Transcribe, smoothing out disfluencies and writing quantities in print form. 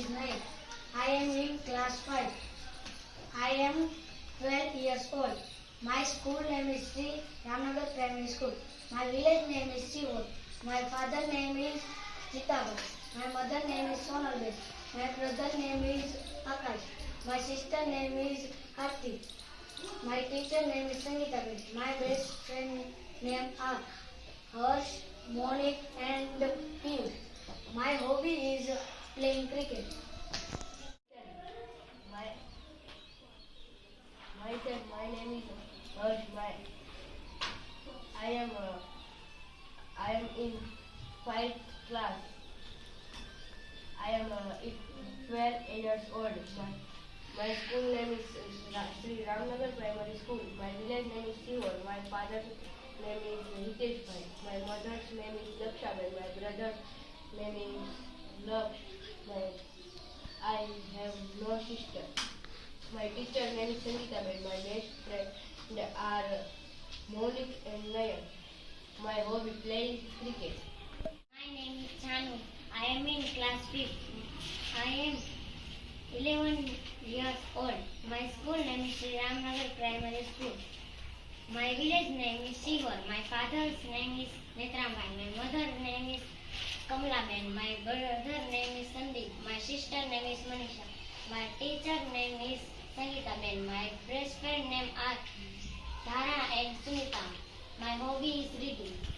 is Naik. I am in class 5. I am 12 years old. My school name is Sri Ramnagar Primary School. My village name is Sivot. My father name is Jitabar. My mother name is Sonalbet. My brother name is Akash. My sister name is Karti. My teacher name is Sangeeta. My best friend name are Harsh, Monik and Piyush. My hobby is playing cricket. My my name is Harsh. I am in 5th class. I am 12 years old. My school name is Sri Ramnagar Primary School. My village name is Sivor. My father's name is Hitesh Bhai. My mother's name is Lakshaben. My brother's name is Laksh. I have no sister. My teacher name is Sangeeta. My best friend are Monik and Nayan. My hobby playing cricket. My name is Chanu. I am in class 5th. I am 11 years old. My school name is Sri Ramnagar Primary School. My village name is Sivor. My father's name is Netrambai. My mother's name is Kamalaben. My brother name is Sandeep. My sister name is Manisha. My teacher name is Sangeeta Ben. My best friend name are Dhara and Sunita. My hobby is reading.